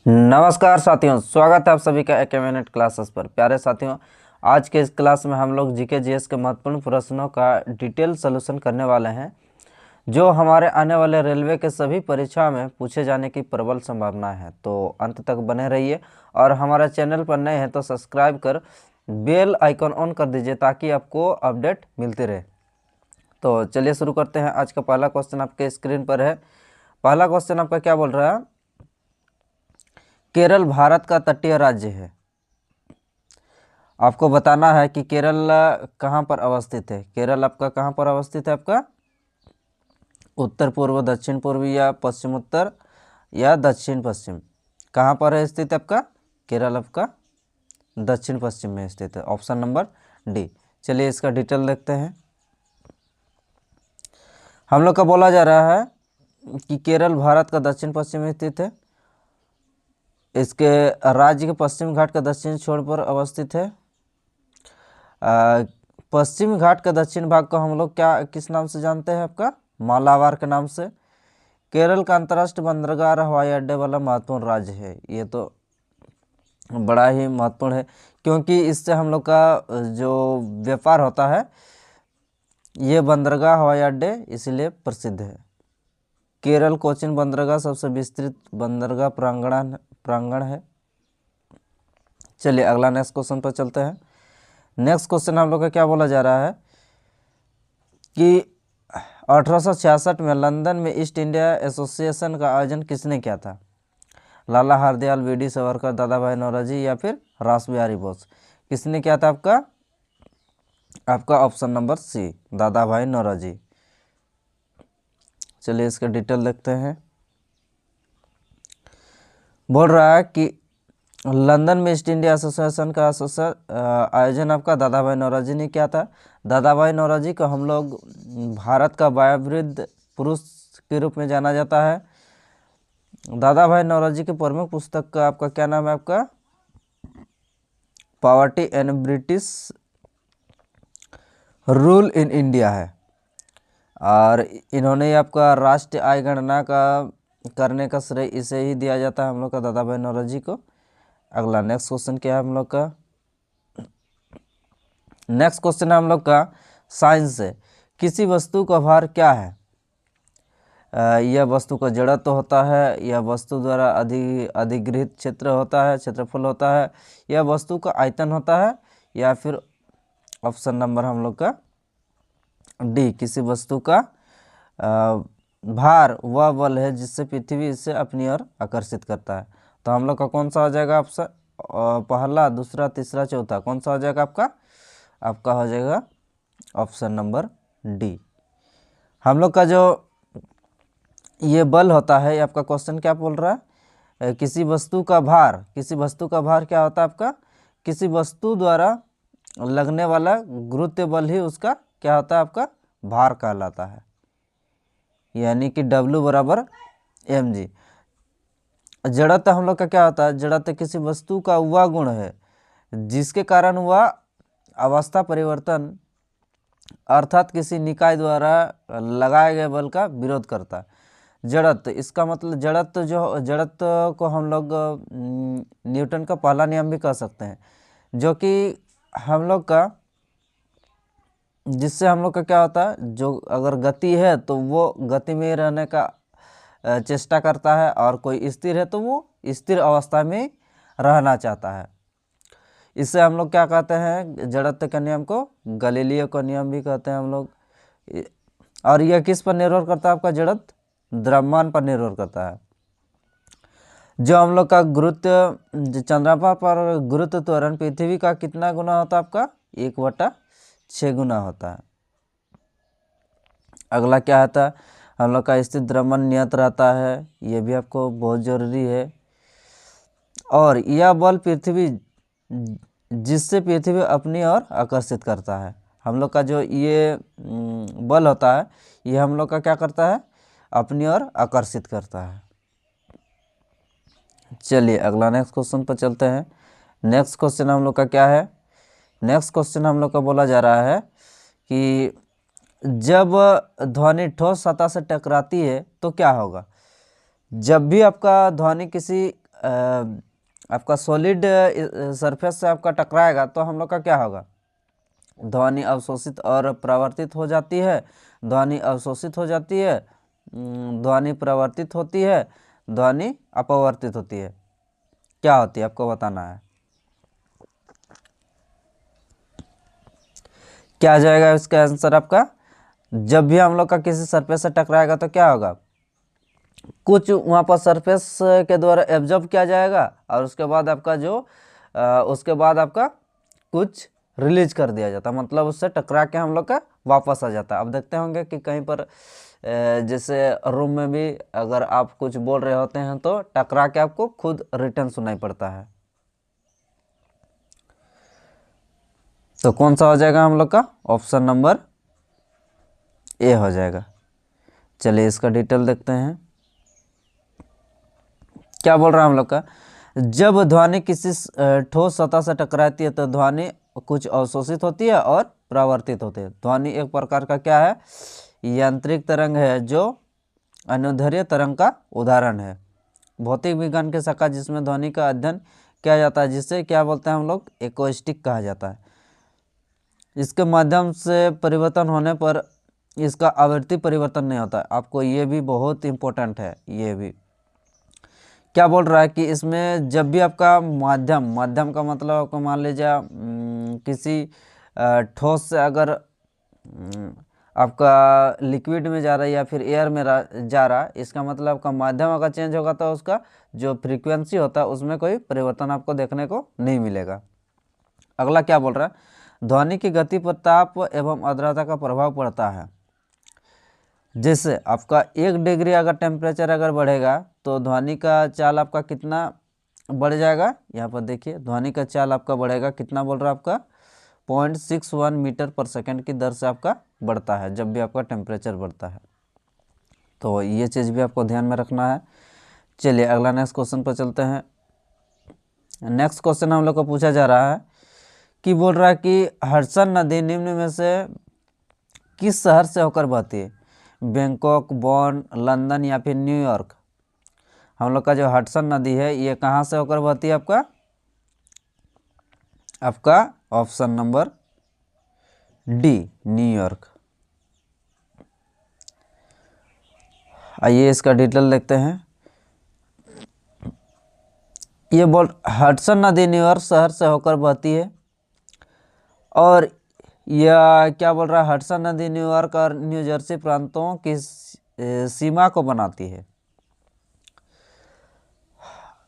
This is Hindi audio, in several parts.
नमस्कार साथियों, स्वागत है आप सभी का एक मिनट क्लासेस पर। प्यारे साथियों, आज के इस क्लास में हम लोग जीके जीएस के महत्वपूर्ण प्रश्नों का डिटेल सॉल्यूशन करने वाले हैं जो हमारे आने वाले रेलवे के सभी परीक्षा में पूछे जाने की प्रबल संभावना है। तो अंत तक बने रहिए और हमारे चैनल पर नए हैं तो सब्सक्राइब कर बेल आइकन ऑन कर दीजिए ताकि आपको अपडेट मिलती रहे। तो चलिए शुरू करते हैं। आज का पहला क्वेश्चन आपके स्क्रीन पर है। पहला क्वेश्चन आपका क्या बोल रहा है? केरल भारत का तटीय राज्य है। आपको बताना है कि केरल कहाँ पर अवस्थित है। केरल आपका कहाँ पर अवस्थित है? आपका उत्तर पूर्व, दक्षिण पूर्व या पश्चिम उत्तर या दक्षिण पश्चिम, कहाँ पर है स्थित आपका? केरल आपका दक्षिण पश्चिम में स्थित है। Option number D. चलिए इसका डिटेल देखते हैं। हम लोग का बोला जा रहा है कि केरल भारत का दक्षिण पश्चिम में स्थित है। इसके राज्य के पश्चिम घाट का दक्षिण छोर पर अवस्थित है। पश्चिम घाट का दक्षिण भाग को हम लोग क्या किस नाम से जानते हैं? आपका मालाबार के नाम से। केरल का अंतर्राष्ट्रीय बंदरगाह और हवाई अड्डे वाला महत्वपूर्ण राज्य है। ये तो बड़ा ही महत्वपूर्ण है क्योंकि इससे हम लोग का जो व्यापार होता है ये बंदरगाह हवाई अड्डे इसलिए प्रसिद्ध है। केरल कोचिन बंदरगाह सबसे विस्तृत बंदरगाह प्रांगण है। चलिए अगला नेक्स्ट क्वेश्चन पर चलते हैं। नेक्स्ट क्वेश्चन हम लोग का क्या बोला जा रहा है कि 1866 में लंदन में ईस्ट इंडिया एसोसिएशन का आयोजन किसने किया था? लाला हरदयाल, वीडी सावरकर, दादा भाई नौरोजी या फिर रास बिहारी बोस। किसने किया था? आपका ऑप्शन नंबर सी, दादा भाई नौरोजी। चलिए इसका डिटेल देखते हैं। बोल रहा है कि लंदन में ईस्ट इंडिया एसोसिएशन का आयोजन आपका दादा भाई नौरोजी ने किया था। दादा भाई नौरोजी को हम लोग भारत का वयोवृद्ध पुरुष के रूप में जाना जाता है। दादा भाई नौरोजी की प्रमुख पुस्तक का आपका क्या नाम है? आपका poverty and British rule in India है। और इन्होंने आपका राष्ट्रीय आय गणना का करने का श्रेय इसे ही दिया जाता है हम लोग का, दादा भाई नौरोजी को। अगला नेक्स्ट क्वेश्चन क्या है हम लोग का? नेक्स्ट क्वेश्चन है हम लोग का साइंस से। किसी वस्तु का भार क्या है? यह वस्तु का जड़त्व होता है, यह वस्तु द्वारा अधिगृहित क्षेत्र होता है, क्षेत्रफल होता है, यह वस्तु का आयतन होता है, या फिर ऑप्शन नंबर हम लोग का डी, किसी वस्तु का भार वह बल है जिससे पृथ्वी इसे अपनी ओर आकर्षित करता है। तो हम लोग का कौन सा हो जाएगा ऑप्शन? पहला, दूसरा, तीसरा, चौथा, कौन सा हो जाएगा आपका हो जाएगा ऑप्शन नंबर डी। हम लोग का जो ये बल होता है, आपका क्वेश्चन क्या बोल रहा है? किसी वस्तु का भार क्या होता है आपका? किसी वस्तु द्वारा लगने वाला गुरुत्व बल ही उसका क्या होता है? आपका भार कहलाता है, यानी कि W बराबर mg। जड़त्व हम लोग का क्या होता है? जड़त्व किसी वस्तु का वह गुण है जिसके कारण वह अवस्था परिवर्तन अर्थात किसी निकाय द्वारा लगाए गए बल का विरोध करता है। जड़त्व, इसका मतलब जड़त्व को हम लोग न्यूटन का पहला नियम भी कह सकते हैं, जो कि हम लोग का जिससे हम लोग का क्या होता है, जो अगर गति है तो वो गति में रहने का चेष्टा करता है, और कोई स्थिर है तो वो स्थिर अवस्था में रहना चाहता है। इससे हम लोग क्या कहते हैं? जड़त्व के नियम को गैलीलियो का नियम भी कहते हैं हम लोग। और यह किस पर निर्भर करता है? आपका जड़त्व द्रव्यमान पर निर्भर करता है। जो हम लोग का गुरुत्व चंद्रमा पर गुरुत्व त्वरण पृथ्वी का कितना गुना होता है? आपका 1/6 गुना होता है। अगला क्या आता है? हम लोग का स्थिर द्रव्यमान नियत रहता है, ये भी आपको बहुत जरूरी है। और यह बल जिससे पृथ्वी अपनी ओर आकर्षित करता है। हम लोग का जो ये बल होता है, ये हम लोग का क्या करता है? अपनी ओर आकर्षित करता है। चलिए अगला नेक्स्ट क्वेश्चन पर चलते हैं। नेक्स्ट क्वेश्चन हम लोग का क्या है? नेक्स्ट क्वेश्चन हम लोग का बोला जा रहा है कि जब ध्वनि ठोस सतह से टकराती है तो क्या होगा? जब भी आपका ध्वनि किसी आपका सॉलिड सरफेस से आपका टकराएगा तो हम लोग का क्या होगा, ध्वनि अवशोषित और परावर्तित हो जाती है, ध्वनि अवशोषित हो जाती है, ध्वनि परावर्तित होती है, ध्वनि अपवर्तित होती है। क्या होती है आपको बताना है। क्या आ जाएगा इसका आंसर आपका, जब भी हम लोग का किसी सरफेस से टकराएगा तो क्या होगा, कुछ वहाँ पर सरफेस के द्वारा एब्जॉर्ब किया जाएगा और उसके बाद आपका उसके बाद आपका कुछ रिलीज कर दिया जाता है, मतलब उससे टकरा के हम लोग का वापस आ जाता है। अब देखते होंगे कि कहीं पर जैसे रूम में भी अगर आप कुछ बोल रहे होते हैं तो टकरा के आपको खुद रिटर्न सुनाई पड़ता है। तो कौन सा हो जाएगा हम लोग का, ऑप्शन नंबर ए हो जाएगा। चलिए इसका डिटेल देखते हैं। क्या बोल रहा है हम लोग का, जब ध्वनि किसी ठोस सतह से टकराती है तो ध्वनि कुछ अवशोषित होती है और परावर्तित होती है। ध्वनि एक प्रकार का क्या है, यांत्रिक तरंग है जो अनुदैर्ध्य तरंग का उदाहरण है। भौतिक विज्ञान की शाखा जिसमें ध्वनि का अध्ययन किया जाता है, जिसे क्या बोलते हैं हम लोग, एक्वास्टिक कहा जाता है। इसके माध्यम से परिवर्तन होने पर इसका आवृत्ति परिवर्तन नहीं होता है। आपको ये भी बहुत इम्पोर्टेंट है। ये भी क्या बोल रहा है कि इसमें जब भी आपका माध्यम का मतलब आपको मान लीजिए किसी ठोस से अगर आपका लिक्विड में जा रहा है या फिर एयर में जा रहा है, इसका मतलब आपका माध्यम अगर चेंज होगा तो उसका जो फ्रीक्वेंसी होता है उसमें कोई परिवर्तन आपको देखने को नहीं मिलेगा। अगला क्या बोल रहा है, ध्वनि की गति पर ताप एवं आर्द्रता का प्रभाव पड़ता है। जैसे आपका 1 डिग्री अगर टेम्परेचर अगर बढ़ेगा तो ध्वनि का चाल आपका कितना बढ़ जाएगा, यहाँ पर देखिए ध्वनि का चाल आपका बढ़ेगा कितना, बोल रहा है आपका 0.61 मीटर पर सेकंड की दर से आपका बढ़ता है जब भी आपका टेम्परेचर बढ़ता है। तो ये चीज़ भी आपको ध्यान में रखना है। चलिए अगला नेक्स्ट क्वेश्चन पर चलते हैं। नेक्स्ट क्वेश्चन हम लोग को पूछा जा रहा है कि बोल रहा है कि हडसन नदी निम्न में से किस शहर से होकर बहती है, बैंकॉक, बॉन, लंदन या फिर न्यूयॉर्क। हम लोग का जो हडसन नदी है ये कहाँ से होकर बहती है, आपका ऑप्शन नंबर डी, न्यूयॉर्क। आइए इसका डिटेल देखते हैं। ये हडसन नदी न्यूयॉर्क शहर से होकर बहती है और यह क्या बोल रहा है, हडसन नदी न्यूयॉर्क और न्यू जर्सी प्रांतों की सीमा को बनाती है।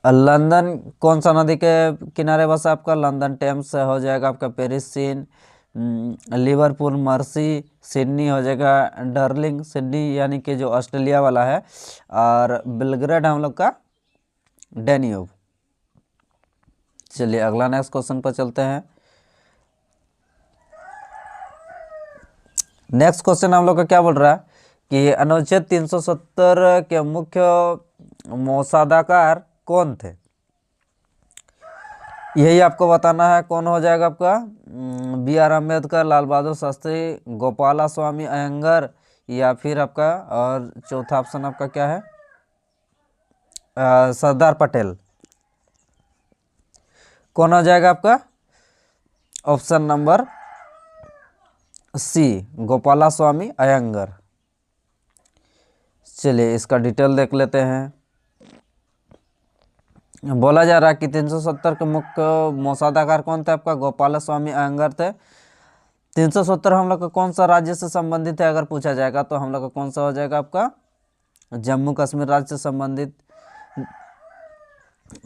लंदन कौन सा नदी के किनारे बसा आपका, लंदन टेम्स से हो जाएगा आपका Paris scene, Liverpool mercy, Sydney हो जाएगा डार्लिंग सिडनी यानी कि जो ऑस्ट्रेलिया वाला है, और बेलग्रेड हम लोग का डेन्यूब। चलिए अगला नेक्स्ट क्वेश्चन पर चलते हैं। नेक्स्ट क्वेश्चन हम लोग का क्या बोल रहा है कि अनुच्छेद 370 के मुख्य मसौदाकार कौन थे। यही आपको बताना है। कौन हो जाएगा आपका, B.R. अम्बेडकर, लाल बहादुर शास्त्री, गोपाला स्वामी अयंगर या फिर आपका, और चौथा ऑप्शन आपका क्या है, सरदार पटेल। कौन हो जाएगा आपका, ऑप्शन नंबर सी, गोपाला स्वामी अयंगर। चलिए इसका डिटेल देख लेते हैं। बोला जा रहा है कि 370 के मुख्य मसौदाकार कौन थे, आपका गोपाला स्वामी अयंगर थे। 370 हम लोग का कौन सा राज्य से संबंधित है अगर पूछा जाएगा तो हम लोग का कौन सा हो जाएगा, आपका जम्मू कश्मीर राज्य से संबंधित।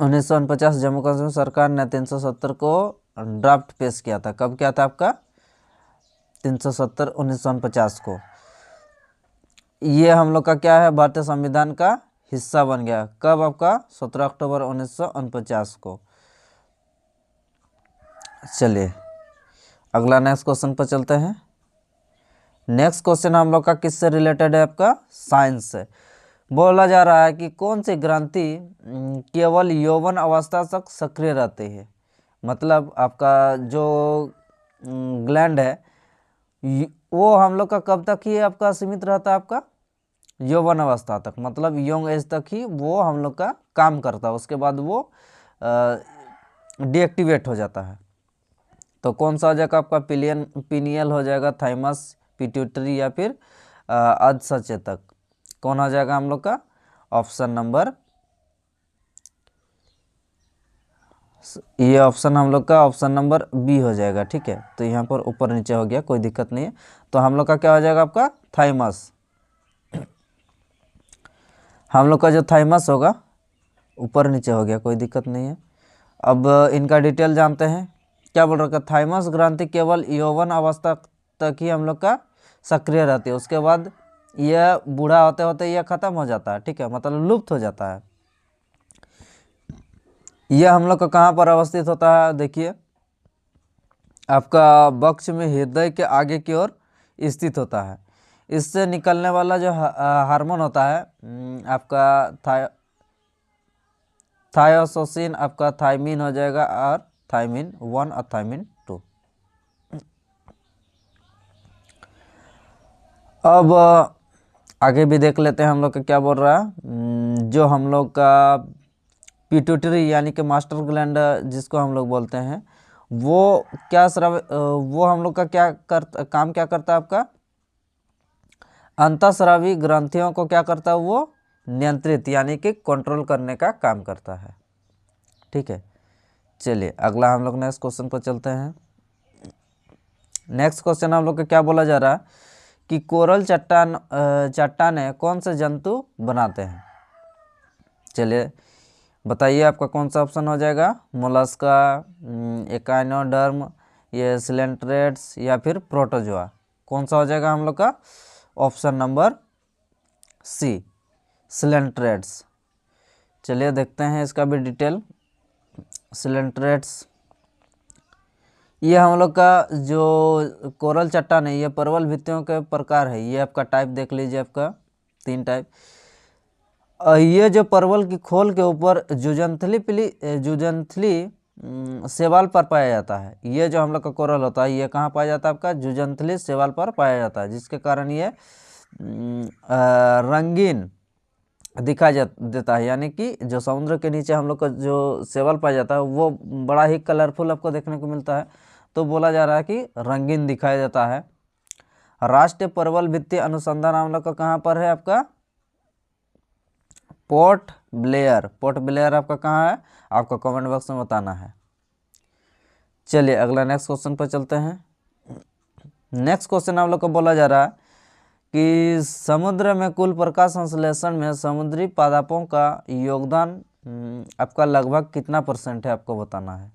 1949 जम्मू कश्मीर सरकार ने 370 को ड्राफ्ट पेश किया था। कब किया था आपका, 370 1949 को। ये हम लोग का क्या है, भारतीय संविधान का हिस्सा बन गया। कब आपका, 17 अक्टूबर 1949 को। चलिए अगला नेक्स्ट क्वेश्चन पर चलते हैं। नेक्स्ट क्वेश्चन हम लोग का किससे रिलेटेड है, आपका साइंस से। बोला जा रहा है कि कौन सी ग्रंथि केवल यौवन अवस्था तक सक्रिय रहती है। मतलब आपका जो ग्लैंड है वो हम लोग का कब तक ही आपका सीमित रहता है, आपका यौवन अवस्था तक, मतलब यंग एज तक ही वो हम लोग का काम करता है, उसके बाद वो डीएक्टिवेट हो जाता है। तो कौन सा हो जाएगा आपका? पिनियल हो जाएगा, थाइमस, पिट्यूटरी या फिर अर्ध सचेतक। कौन हो जाएगा हम लोग का? ऑप्शन नंबर, ये ऑप्शन हम लोग का ऑप्शन नंबर बी हो जाएगा। ठीक है, तो यहाँ पर ऊपर नीचे हो गया, कोई दिक्कत नहीं है। तो हम लोग का क्या हो जाएगा आपका? थाइमस। हम लोग का जो थाइमस होगा ऊपर नीचे हो गया, कोई दिक्कत नहीं है। अब इनका डिटेल जानते हैं। क्या बोल रखा? थाइमस ग्रंथि केवल यौवन अवस्था तक ही हम लोग का सक्रिय रहती है, उसके बाद यह बूढ़ा होते होते यह खत्म हो जाता है। ठीक है, मतलब लुप्त हो जाता है। यह हम लोग का कहाँ पर अवस्थित होता है? देखिए, आपका वक्ष में हृदय के आगे की ओर स्थित होता है। इससे निकलने वाला जो हार्मोन होता है आपका थायोसोसिन, आपका थाइमिन हो जाएगा, और थाइमिन 1 और थाइमिन 2। अब आगे भी देख लेते हैं हम लोग का क्या बोल रहा है। जो हम लोग का पिट्यूटरी यानी कि मास्टर ग्लैंड जिसको हम लोग बोलते हैं, वो क्या वो हम लोग का काम क्या करता है आपका? अंतःस्रावी ग्रंथियों को क्या करता है? वो नियंत्रित यानी कि कंट्रोल करने का काम करता है। ठीक है, चलिए अगला हम लोग नेक्स्ट क्वेश्चन पर चलते हैं। नेक्स्ट क्वेश्चन हम लोग का क्या बोला जा रहा है कि कोरल चट्टाने कौन से जंतु बनाते हैं? चलिए बताइए, आपका कौन सा ऑप्शन हो जाएगा? मोलस्का, एकाइनोडर्म, ये सिलेंट्रेट्स या फिर प्रोटोजोआ। कौन सा हो जाएगा हम लोग का? ऑप्शन नंबर सी, सिलेंट्रेट्स। चलिए देखते हैं इसका भी डिटेल। सिलेंट्रेट्स ये हम लोग का जो कोरल चट्टान है, ये परवल भित्तियों के प्रकार है। ये आपका टाइप देख लीजिए, आपका 3 टाइप। ये जो परवल की खोल के ऊपर जुजंथली शैवाल पर पाया जाता है। ये जो हम लोग का कोरल होता है, ये कहाँ पाया जाता है? आपका जुजंथली शैवाल पर पाया जाता है, जिसके कारण ये रंगीन दिखाई देता है। यानी कि जो समुद्र के नीचे हम लोग का जो शैवाल पाया जाता है, वो बड़ा ही कलरफुल आपको देखने को मिलता है। तो बोला जा रहा है कि रंगीन दिखाई देता है। राष्ट्रीय परवल भित्ति अनुसंधान हम लोग का कहाँ पर है? आपका पोर्ट ब्लेयर। पोर्ट ब्लेयर आपका कहाँ है? आपको कमेंट बॉक्स में बताना है। चलिए अगला नेक्स्ट क्वेश्चन पर चलते हैं। नेक्स्ट क्वेश्चन हम लोग को बोला जा रहा है कि समुद्र में कुल प्रकाश संश्लेषण में समुद्री पादपों का योगदान आपका लगभग कितना % है? आपको बताना है।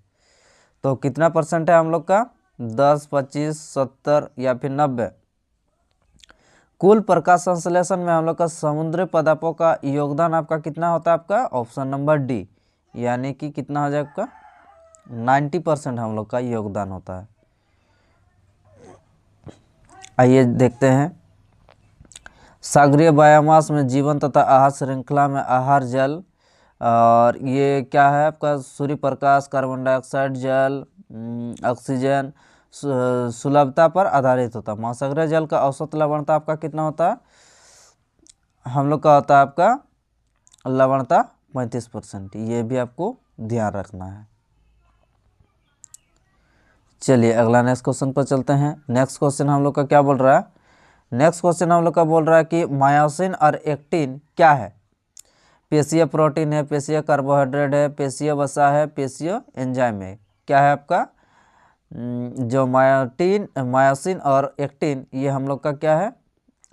तो कितना % है हम लोग का? 10, 25, 70 या फिर 90? कुल प्रकाश संश्लेषण में हम लोग का समुद्री पादपों का योगदान आपका कितना होता है? आपका ऑप्शन नंबर डी, यानी कि कितना हो जाएगा आपका? 90% हम लोग का योगदान होता है। आइए देखते हैं। सागरीय बायोमास में जीवन तथा आहार श्रृंखला में आहार, जल, और ये क्या है आपका? सूर्य प्रकाश, कार्बन डाइऑक्साइड, जल, ऑक्सीजन सुलभता पर आधारित होता है। महासागरीय जल का औसत लवणता आपका कितना होता है? हम लोग का होता है आपका लवणता 35%। ये भी आपको ध्यान रखना है। चलिए अगला नेक्स्ट क्वेश्चन पर चलते हैं। नेक्स्ट क्वेश्चन हम लोग का क्या बोल रहा है? नेक्स्ट क्वेश्चन हम लोग का बोल रहा है कि मायोसिन और एक्टिन क्या है? पेशीय प्रोटीन है, पेशीय कार्बोहाइड्रेट है, पेशीय वसा है, पेशीय एंजाइम है। क्या है आपका? जो मायोसिन और एक्टिन, ये हम लोग का क्या है?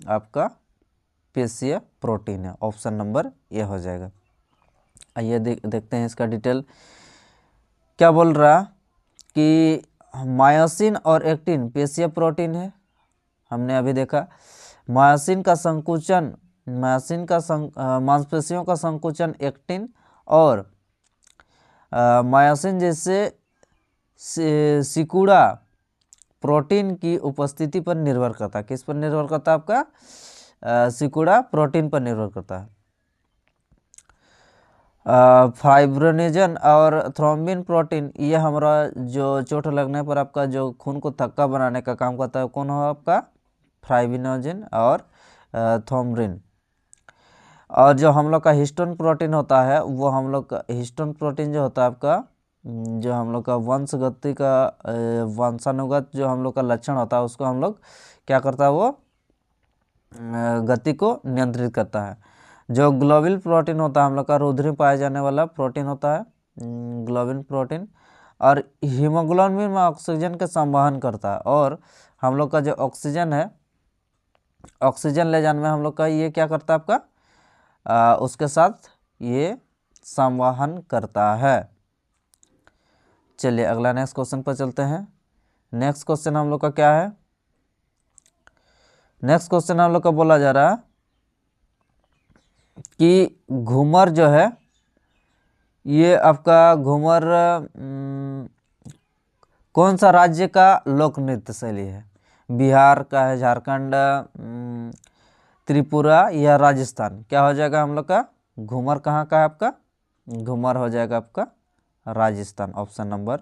आपका पेशीय प्रोटीन है। ऑप्शन नंबर ए हो जाएगा। आइए देखते हैं इसका डिटेल। क्या बोल रहा कि मायोसिन और एक्टिन पेशीय प्रोटीन है। हमने अभी देखा मायोसिन का संकुचन, मांसपेशियों का संकुचन एक्टिन और मायोसिन जैसे सिकुड़ा प्रोटीन की उपस्थिति पर निर्भर करता है। किस पर निर्भर करता है? आपका सिकुड़ा प्रोटीन पर निर्भर करता है। फाइब्रोनेजन और थ्रोम्बिन प्रोटीन, ये हमारा जो चोट लगने पर आपका जो खून को थक्का बनाने का काम करता है, कौन हो आपका? फाइब्रोनेजन और थ्रोम्बिन। और जो हम लोग का हिस्टोन प्रोटीन होता है वो हम लोग का हिस्टोन प्रोटीन जो होता है आपका जो हम लोग का वंशगति का वंशानुगत जो हम लोग का लक्षण होता है उसको हम लोग क्या करता है वो गति को नियंत्रित करता है। जो ग्लोबिन प्रोटीन होता है हम लोग का रुधिर में पाया जाने वाला प्रोटीन होता है ग्लोबिन प्रोटीन, और हीमोग्लोबिन में ऑक्सीजन का संवहन करता है, और हम लोग का जो ऑक्सीजन है ऑक्सीजन ले जाने में हम लोग का ये क्या करता है आपका उसके साथ ये संवहन करता है। चलिए अगला नेक्स्ट क्वेश्चन पर चलते हैं। नेक्स्ट क्वेश्चन हम लोग का क्या है, नेक्स्ट क्वेश्चन हम लोग का बोला जा रहा है कि घूमर जो है ये आपका घूमर कौन सा राज्य का लोक नृत्य शैली है, बिहार का है, झारखंड, त्रिपुरा या राजस्थान, क्या हो जाएगा हम लोग का घूमर कहाँ का है आपका, घूमर हो जाएगा आपका राजस्थान, ऑप्शन नंबर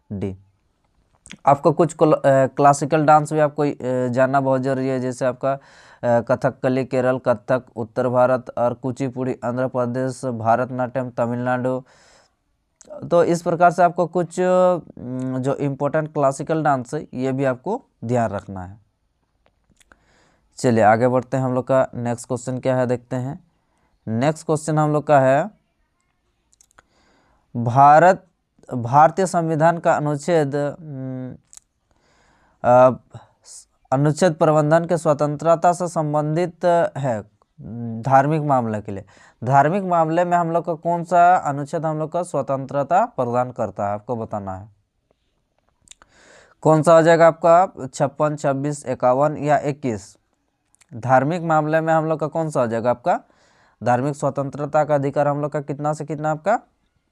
डी। आपको कुछ क्लासिकल डांस भी आपको जानना बहुत जरूरी है, जैसे आपका कथकली केरल, कथक उत्तर भारत, और कुचिपुड़ी आंध्र प्रदेश, भारतनाट्यम तमिलनाडु। तो इस प्रकार से आपको कुछ जो इम्पोर्टेंट क्लासिकल डांस है ये भी आपको ध्यान रखना है। चलिए आगे बढ़ते हैं, हम लोग का नेक्स्ट क्वेश्चन क्या है देखते हैं। नेक्स्ट क्वेश्चन हम लोग का है भारतीय संविधान का अनुच्छेद प्रबंधन के स्वतंत्रता से संबंधित है धार्मिक मामले के लिए। धार्मिक मामले में हम लोग का कौन सा अनुच्छेद हम लोग का स्वतंत्रता प्रदान करता है, आपको बताना है। कौन सा हो जाएगा आपका 56, 26, 51 या 21। धार्मिक मामले में हम लोग का कौन सा हो जाएगा आपका धार्मिक स्वतंत्रता का अधिकार हम लोग का कितना से कितना आपका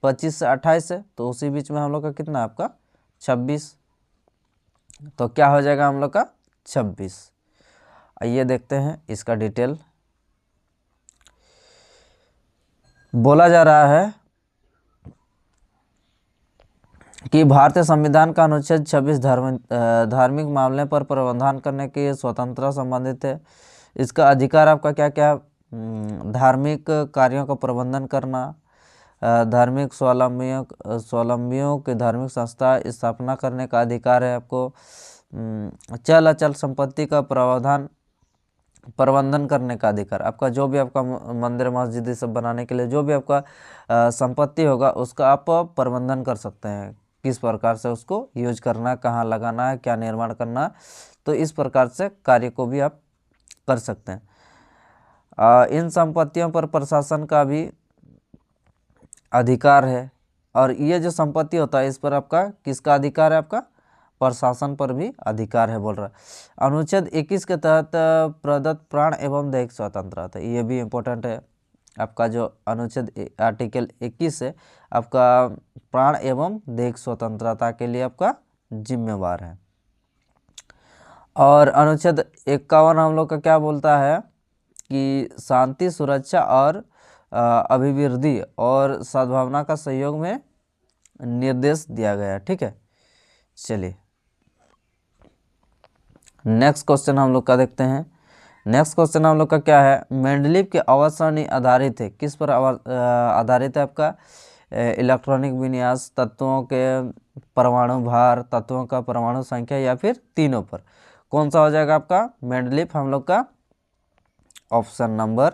25 से 28 है, तो उसी बीच में हम लोग का कितना आपका 26, तो क्या हो जाएगा हम लोग का 26। आइए देखते हैं इसका डिटेल। बोला जा रहा है कि भारतीय संविधान का अनुच्छेद 26 धार्मिक मामले पर प्रावधान करने की स्वतंत्रता संबंधित है। इसका अधिकार आपका क्या क्या, धार्मिक कार्यों का प्रबंधन करना, धार्मिक स्वावलंबियों की धार्मिक संस्था स्थापना करने का अधिकार है आपको, चल अचल संपत्ति का प्रबंधन करने का अधिकार, आपका जो भी आपका मंदिर मस्जिद सब बनाने के लिए जो भी आपका संपत्ति होगा उसका आप प्रबंधन कर सकते हैं, किस प्रकार से उसको यूज करना, कहाँ लगाना है, क्या निर्माण करना, तो इस प्रकार से कार्य को भी आप कर सकते हैं। इन संपत्तियों पर प्रशासन का भी अधिकार है, और ये जो संपत्ति होता है इस पर आपका किसका अधिकार है, आपका प्रशासन पर भी अधिकार है बोल रहा है। अनुच्छेद 21 के तहत प्रदत्त प्राण एवं दैहिक स्वतंत्रता, ये भी इम्पोर्टेंट है। आपका जो अनुच्छेद आर्टिकल 21 है आपका प्राण एवं दैहिक स्वतंत्रता के लिए आपका जिम्मेवार है। और अनुच्छेद 51 हम लोग का क्या बोलता है कि शांति, सुरक्षा और अभिवृद्धि और सद्भावना का सहयोग में निर्देश दिया गया है, ठीक है। चलिए नेक्स्ट क्वेश्चन हम लोग का देखते हैं। नेक्स्ट क्वेश्चन हम लोग का क्या है, मेंडलीव के आवर्त सारणी आधारित है, किस पर आधारित है आपका इलेक्ट्रॉनिक विन्यास, तत्वों के परमाणु भार, तत्वों का परमाणु संख्या, या फिर तीनों पर, कौन सा हो जाएगा आपका मेंडलीव हम लोग का ऑप्शन नंबर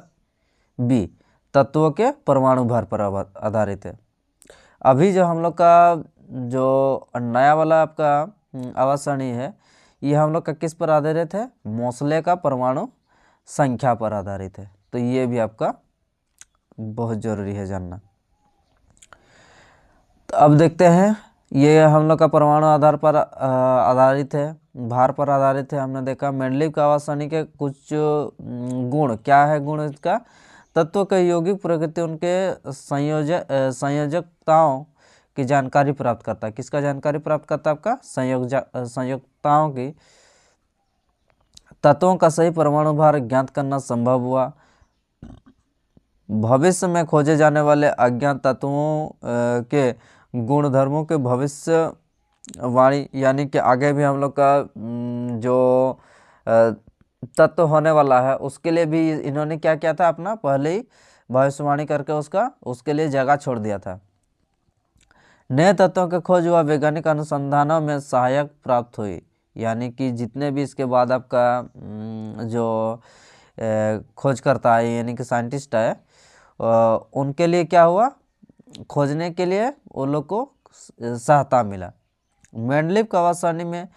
बी, तत्वों के परमाणु भार पर आधारित है। अभी जो हम लोग का जो नया वाला आपका आवर्त सारणी है ये हम लोग का किस पर आधारित है, मोसले का परमाणु संख्या पर आधारित है, तो ये भी आपका बहुत जरूरी है जानना। तो अब देखते हैं ये हम लोग का परमाणु आधार पर आधारित है, भार पर आधारित है। हमने देखा मेंडलीव का आवर्त सारणी के कुछ गुण, क्या है गुण इसका, तत्व के यौगिक प्रकृति, उनके संयोजकताओं की जानकारी प्राप्त करता है, किसका जानकारी प्राप्त करता है आपका संयोजकताओं की, तत्वों का सही परमाणु भार ज्ञात करना संभव हुआ, भविष्य में खोजे जाने वाले अज्ञात तत्वों के गुणधर्मों के भविष्यवाणी, यानी कि आगे भी हम लोग का जो तत्व होने वाला है उसके लिए भी इन्होंने क्या किया था अपना पहले ही भविष्यवाणी करके उसके लिए जगह छोड़ दिया था। नए तत्वों के खोज व वैज्ञानिक अनुसंधानों में सहायक प्राप्त हुई, यानी कि जितने भी इसके बाद आपका जो खोज करता है यानी कि साइंटिस्ट है, उनके लिए क्या हुआ, खोजने के लिए वो लोग को सहायता मिला। मेंडलीव कवासानी में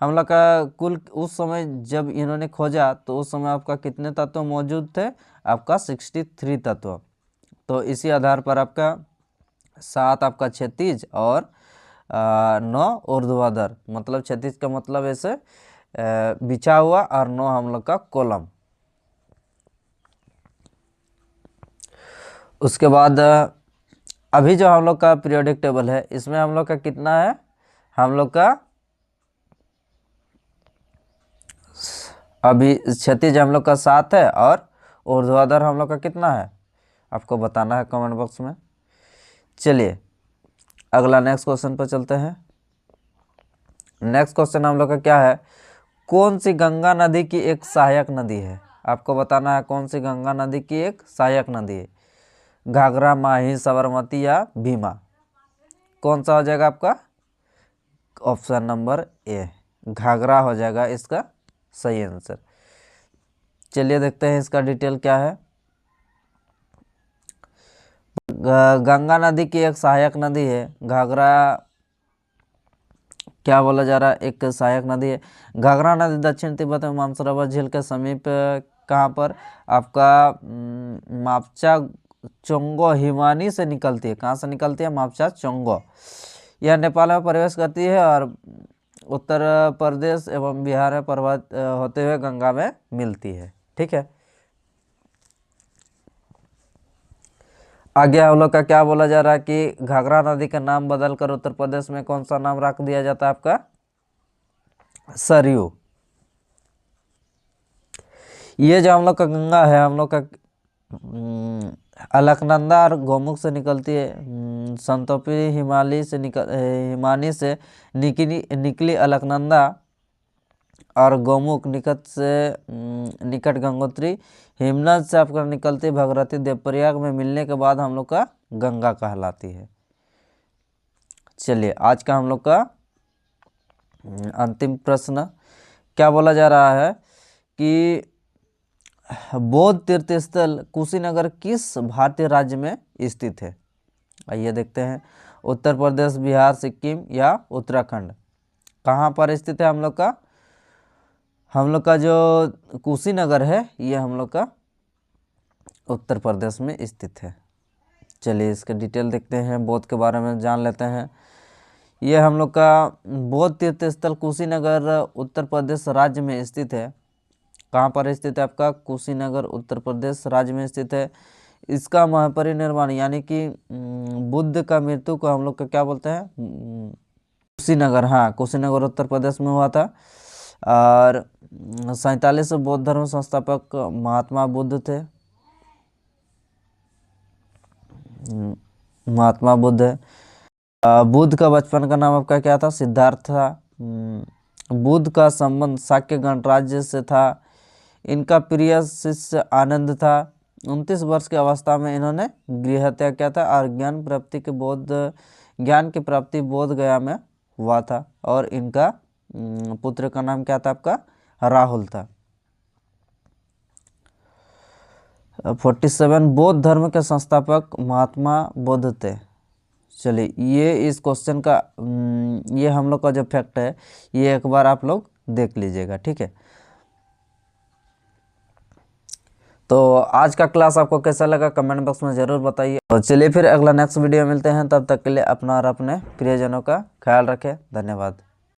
हम लोग का कुल उस समय जब इन्होंने खोजा तो उस समय आपका कितने तत्व मौजूद थे, आपका 63 तत्व। तो इसी आधार पर आपका 7 आपका क्षैतिज और 9 ऊर्ध्वाधर, मतलब क्षैतिज का मतलब ऐसे बिछा हुआ और 9 हम लोग का कॉलम। उसके बाद अभी जो हम लोग का पीरियोडिक टेबल है इसमें हम लोग का कितना है, हम लोग का अभी क्षैतिज हम लोग का 7 है और ऊर्ध्वाधर हम लोग का कितना है, आपको बताना है कमेंट बॉक्स में। चलिए अगला नेक्स्ट क्वेश्चन पर चलते हैं। नेक्स्ट क्वेश्चन हम लोग का क्या है, कौन सी गंगा नदी की एक सहायक नदी है, आपको बताना है कौन सी गंगा नदी की एक सहायक नदी है। घाघरा, माही, साबरमती या भीमा, कौन सा हो जाएगा आपका, ऑप्शन नंबर ए घाघरा हो जाएगा इसका सही आंसर। चलिए देखते हैं इसका डिटेल क्या है। गंगा नदी की एक सहायक नदी है घाघरा, क्या बोला जा रहा है, एक सहायक नदी है। घाघरा नदी दक्षिण तिब्बत में मानसरोवर झील के समीप कहाँ पर, आपका मापचा चोंगो हिमानी से निकलती है। कहाँ से निकलती है, मापचा चोंगो। यह नेपाल में प्रवेश करती है और उत्तर प्रदेश एवं बिहार में प्रवाहित होते हुए गंगा में मिलती है। ठीक है, आगे हम लोग का क्या बोला जा रहा है कि घाघरा नदी का नाम बदलकर उत्तर प्रदेश में कौन सा नाम रख दिया जाता है, आपका सरयू। ये जो हम लोग का गंगा है, हम लोग का अलकनंदा और गोमुख से निकलती है। संतोपी हिमालय से हिमानी से निकली अलकनंदा और गोमुख निकट गंगोत्री हिमनद से आपका निकलती भगीरथी देवप्रयाग में मिलने के बाद हम लोग का गंगा कहलाती है। चलिए आज का हम लोग का अंतिम प्रश्न क्या बोला जा रहा है कि बौद्ध तीर्थ स्थल कुशीनगर किस भारतीय राज्य में स्थित है। आइए देखते हैं, उत्तर प्रदेश, बिहार, सिक्किम या उत्तराखंड, कहाँ पर स्थित है हम लोग का जो कुशीनगर है ये हम लोग का उत्तर प्रदेश में स्थित है। चलिए इसके डिटेल देखते हैं, बौद्ध के बारे में जान लेते हैं। ये हम लोग का बौद्ध तीर्थ स्थल कुशीनगर उत्तर प्रदेश राज्य में स्थित है। कहाँ पर स्थित है, आपका कुशीनगर उत्तर प्रदेश राज्य में स्थित है। इसका महापरिनिर्वाण यानी कि बुद्ध का मृत्यु को हम लोग का क्या बोलते हैं, कुशीनगर, हाँ कुशीनगर उत्तर प्रदेश में हुआ था। और 47 बौद्ध धर्म संस्थापक महात्मा बुद्ध थे, महात्मा बुद्ध है। बुद्ध का बचपन का नाम आपका क्या था, सिद्धार्थ था। बुद्ध का संबंध शाक्य गणराज्य से था। इनका प्रिय शिष्य आनंद था। 29 वर्ष की अवस्था में इन्होंने गृह त्याग किया था और ज्ञान की प्राप्ति बोध गया में हुआ था। और इनका पुत्र का नाम क्या था, आपका राहुल था। 47 बौद्ध धर्म के संस्थापक महात्मा बुद्ध थे। चलिए ये इस क्वेश्चन का ये हम लोग का जो फैक्ट है ये एक बार आप लोग देख लीजिएगा। ठीक है, तो आज का क्लास आपको कैसा लगा कमेंट बॉक्स में ज़रूर बताइए। और चलिए फिर अगला नेक्स्ट वीडियो मिलते हैं, तब तक के लिए अपना और अपने प्रियजनों का ख्याल रखें। धन्यवाद।